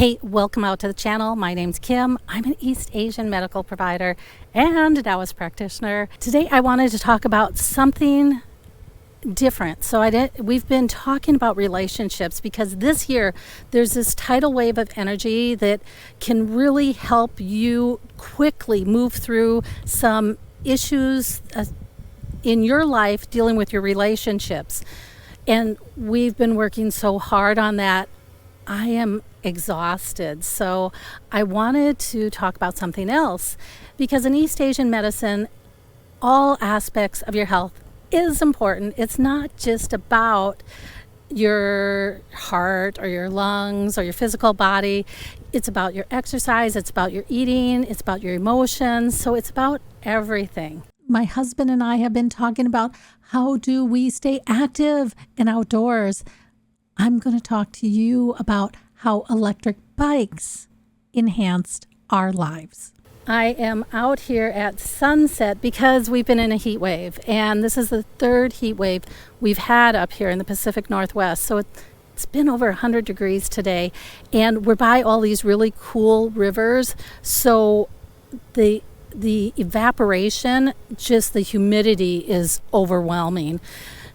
Hey, welcome out to the channel. My name's Kim. I'm an East Asian medical provider and a Taoist practitioner. Today I wanted to talk about something different. We've been talking about relationships because this year there's this tidal wave of energy that can really help you quickly move through some issues in your life dealing with your relationships. And we've been working so hard on that. I am exhausted. So I wanted to talk about something else because in East Asian medicine, all aspects of your health is important. It's not just about your heart or your lungs or your physical body. It's about your exercise. It's about your eating. It's about your emotions. So it's about everything. My husband and I have been talking about how do we stay active and outdoors. I'm going to talk to you about how electric bikes enhanced our lives. I am out here at sunset because we've been in a heat wave, and this is the third heat wave we've had up here in the Pacific Northwest. So it's been over 100 degrees today, and we're by all these really cool rivers. So the evaporation, just the humidity is overwhelming.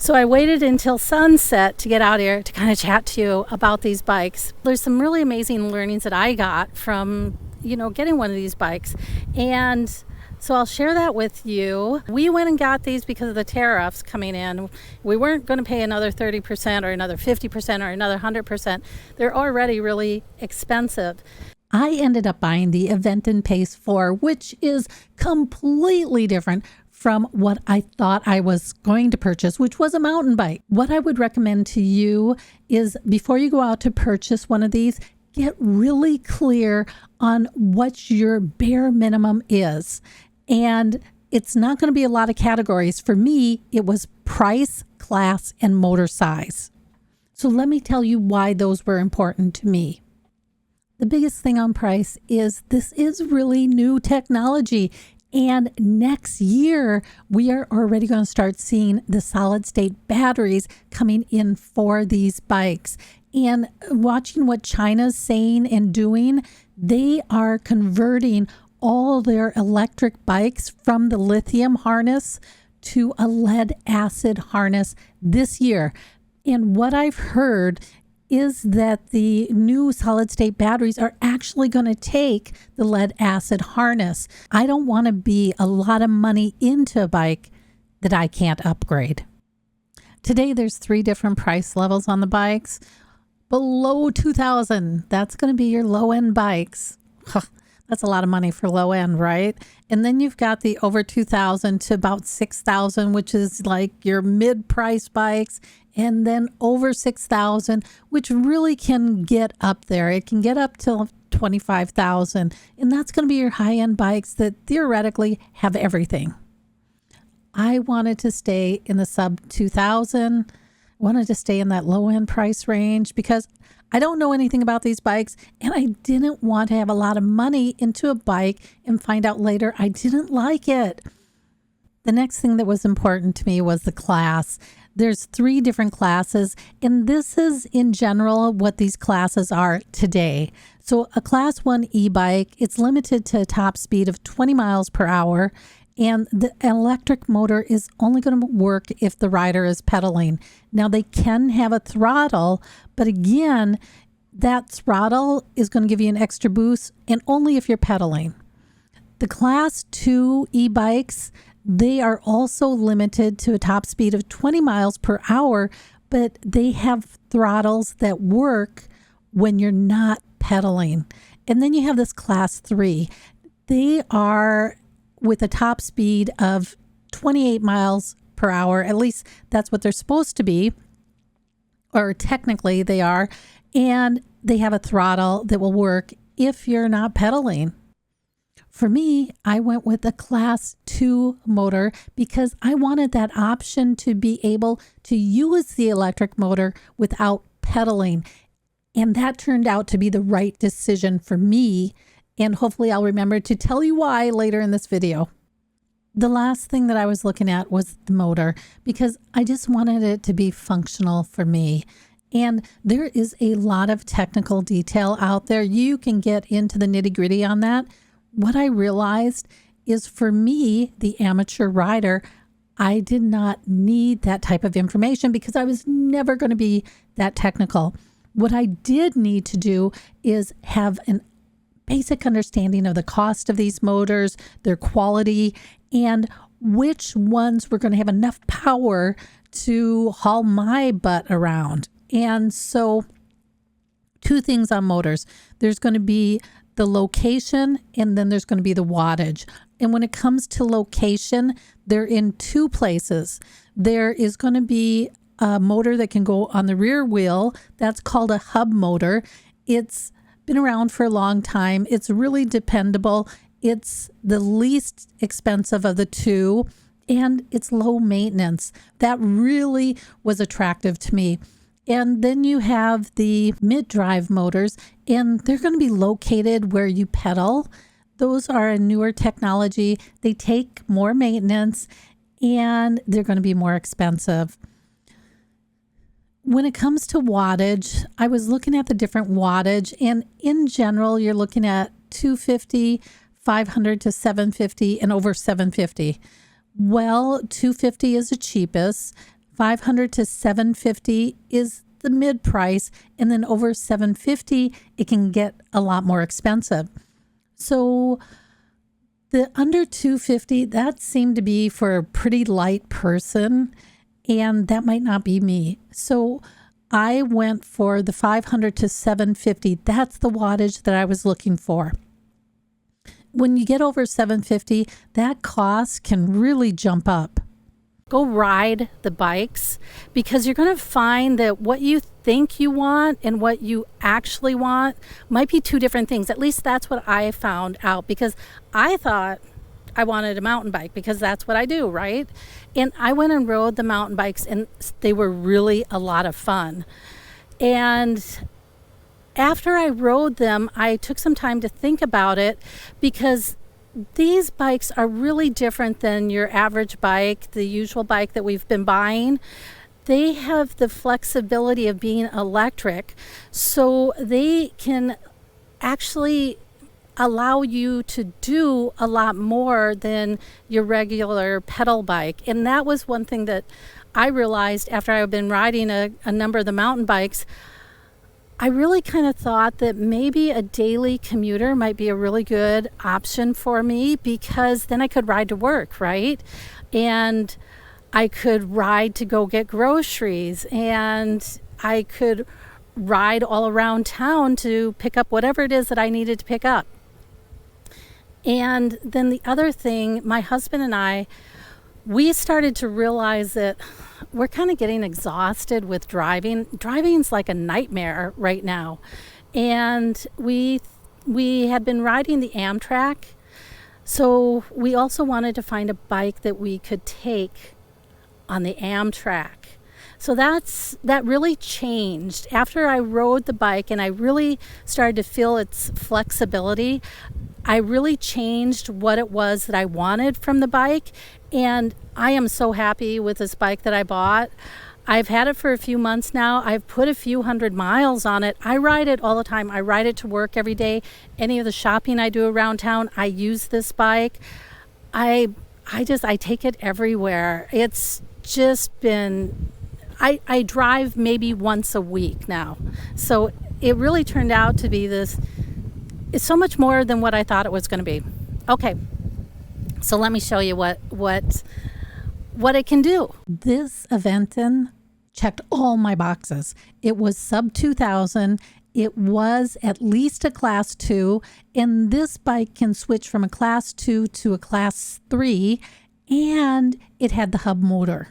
So I waited until sunset to get out here to kind of chat to you about these bikes. There's some really amazing learnings that I got from, getting one of these bikes. And so I'll share that with you. We went and got these because of the tariffs coming in. We weren't going to pay another 30% or another 50% or another 100%. They're already really expensive. I ended up buying the Aventon Pace 4, which is completely different from what I thought I was going to purchase, which was a mountain bike. What I would recommend to you is before you go out to purchase one of these, get really clear on what your bare minimum is. And it's not going to be a lot of categories. For me, it was price, class, and motor size. So let me tell you why those were important to me. The biggest thing on price is this is really new technology. And next year, we are already going to start seeing the solid state batteries coming in for these bikes. And watching what China's saying and doing, they are converting all their electric bikes from the lithium harness to a lead acid harness this year. And what I've heard is that the new solid state batteries are actually going to take the lead acid harness. I don't want to be a lot of money into a bike that I can't upgrade. Today, there's 3 different price levels on the bikes. Below $2,000, that's going to be your low-end bikes. That's a lot of money for low end, right? And then you've got the over $2,000 to about $6,000, which is like your mid-price bikes. And then over $6,000, which really can get up there. It can get up to $25,000. And that's going to be your high-end bikes that theoretically have everything. I wanted to stay in the sub $2,000. I wanted to stay in that low-end price range because I don't know anything about these bikes, and I didn't want to have a lot of money into a bike and find out later I didn't like it. The next thing that was important to me was the class. There's 3 different classes, and this is in general what these classes are today. So a class 1 e-bike, it's limited to a top speed of 20 miles per hour, and the electric motor is only going to work if the rider is pedaling. Now, they can have a throttle, but again, that throttle is going to give you an extra boost, and only if you're pedaling. The class 2 e-bikes, they are also limited to a top speed of 20 miles per hour, but they have throttles that work when you're not pedaling. And then you have this class 3. They are with a top speed of 28 miles per hour. At least that's what they're supposed to be, or technically they are. And they have a throttle that will work if you're not pedaling. For me, I went with a class 2 motor because I wanted that option to be able to use the electric motor without pedaling. And that turned out to be the right decision for me. And hopefully I'll remember to tell you why later in this video. The last thing that I was looking at was the motor because I just wanted it to be functional for me. And there is a lot of technical detail out there. You can get into the nitty-gritty on that. What I realized is, for me, the amateur rider, I did not need that type of information because I was never going to be that technical. What I did need to do is have an basic understanding of the cost of these motors, their quality, and which ones were going to have enough power to haul my butt around. And so, two things on motors. There's going to be the location, and then there's going to be the wattage. And when it comes to location, they're in two places. There is going to be a motor that can go on the rear wheel. That's called a hub motor. It's been around for a long time. It's really dependable. It's the least expensive of the two, and it's low maintenance. That really was attractive to me. And then you have the mid-drive motors, and they're going to be located where you pedal. Those are a newer technology. They take more maintenance, and they're going to be more expensive. When it comes to wattage, I was looking at the different wattage, and in general, you're looking at 250, 500 to 750, and over 750. Well, 250 is the cheapest. 500 to 750 is the mid price, and then over 750, it can get a lot more expensive. So the under 250, that seemed to be for a pretty light person, and that might not be me. So I went for the 500 to 750. That's the wattage that I was looking for. When you get over 750, that cost can really jump up. Go ride the bikes, because you're going to find that what you think you want and what you actually want might be two different things. At least that's what I found out, because I thought I wanted a mountain bike because that's what I do, right? And I went and rode the mountain bikes, and they were really a lot of fun. And after I rode them, I took some time to think about it, because these bikes are really different than your average bike, the usual bike that we've been buying. They have the flexibility of being electric, so they can actually allow you to do a lot more than your regular pedal bike. And that was one thing that I realized after I've been riding a number of the mountain bikes. I really kind of thought that maybe a daily commuter might be a really good option for me, because then I could ride to work, right? And I could ride to go get groceries, and I could ride all around town to pick up whatever it is that I needed to pick up. And then the other thing, my husband and I, we started to realize that we're kind of getting exhausted with driving. Driving's like a nightmare right now. And we had been riding the Amtrak, so we also wanted to find a bike that we could take on the Amtrak. So that really changed. After I rode the bike and I really started to feel its flexibility, I really changed what it was that I wanted from the bike. And I am so happy with this bike that I bought. I've had it for a few months now. I've put a few hundred miles on it. I ride it all the time. I ride it to work every day. Any of the shopping I do around town, I use this bike. I take it everywhere. It's just been, I drive maybe once a week now. So it really turned out to be this, it's so much more than what I thought it was going to be. Okay. So let me show you what it can do. This Aventon checked all my boxes. It was sub 2000. It was at least a class 2, and this bike can switch from a class 2 to a class 3, and it had the hub motor.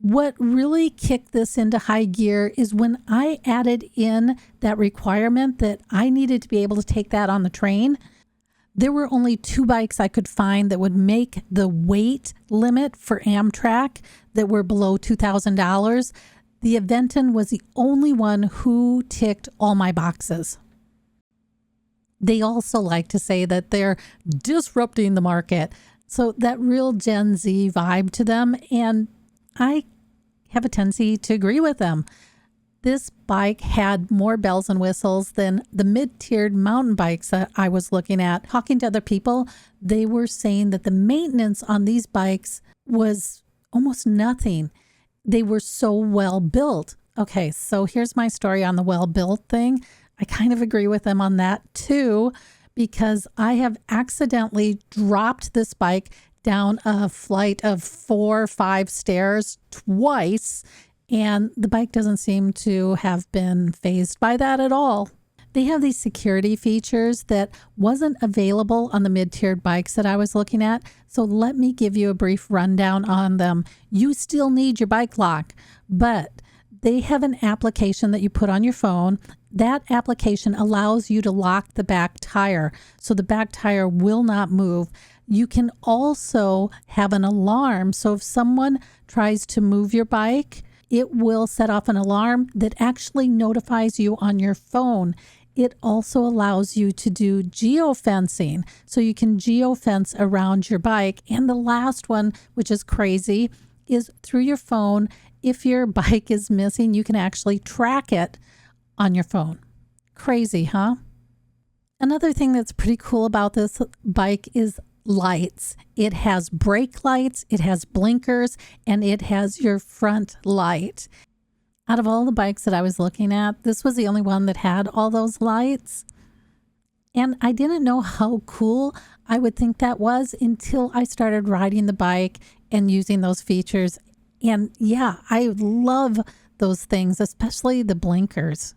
What really kicked this into high gear is when I added in that requirement that I needed to be able to take that on the train. There were only 2 bikes I could find that would make the weight limit for Amtrak that were below $2,000. The Aventon was the only one who ticked all my boxes. They also like to say that they're disrupting the market. So that real Gen Z vibe to them, and I have a tendency to agree with them. This bike had more bells and whistles than the mid-tiered mountain bikes that I was looking at. Talking to other people, they were saying that the maintenance on these bikes was almost nothing. They were so well built. Okay, so here's my story on the well built thing. I kind of agree with them on that too, because I have accidentally dropped this bike down a flight of 4 or 5 stairs twice, and the bike doesn't seem to have been fazed by that at all. They have these security features that wasn't available on the mid-tiered bikes that I was looking at. So let me give you a brief rundown on them. You still need your bike lock, but they have an application that you put on your phone. That application allows you to lock the back tire, so the back tire will not move. You can also have an alarm. So if someone tries to move your bike, it will set off an alarm that actually notifies you on your phone. It also allows you to do geofencing. So you can geofence around your bike. And the last one, which is crazy, is through your phone. If your bike is missing, you can actually track it on your phone. Crazy, huh? Another thing that's pretty cool about this bike is lights. It has brake lights, it has blinkers, and it has your front light. Out of all the bikes that I was looking at, this was the only one that had all those lights. And I didn't know how cool I would think that was until I started riding the bike and using those features. And yeah, I love those things, especially the blinkers.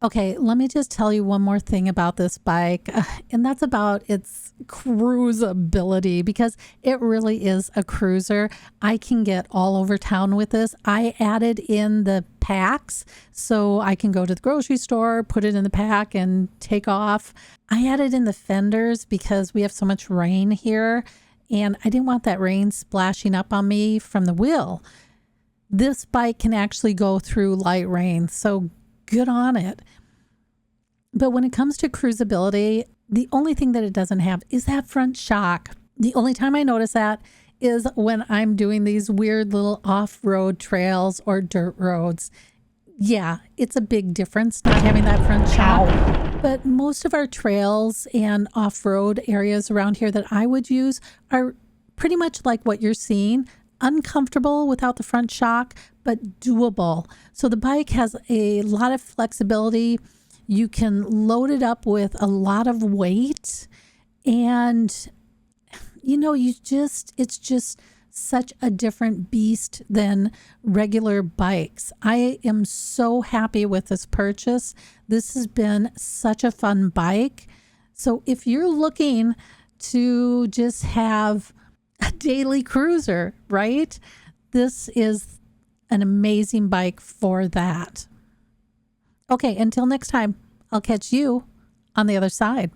Okay, let me just tell you one more thing about this bike, and that's about its cruisability, because it really is a cruiser. I can get all over town with this. I added in the packs so I can go to the grocery store, put it in the pack, and take off. I added in the fenders because we have so much rain here, and I didn't want that rain splashing up on me from the wheel. This bike can actually go through light rain, so good on it. But when it comes to cruisability, the only thing that it doesn't have is that front shock. The only time I notice that is when I'm doing these weird little off-road trails or dirt roads. Yeah, it's a big difference not having that front shock. But most of our trails and off-road areas around here that I would use are pretty much like what you're seeing. Uncomfortable without the front shock, but doable. So the bike has a lot of flexibility. You can load it up with a lot of weight, and it's just such a different beast than regular bikes. I am so happy with this purchase. This has been such a fun bike. So if you're looking to just have a daily cruiser, right? This is an amazing bike for that. Okay, until next time, I'll catch you on the other side.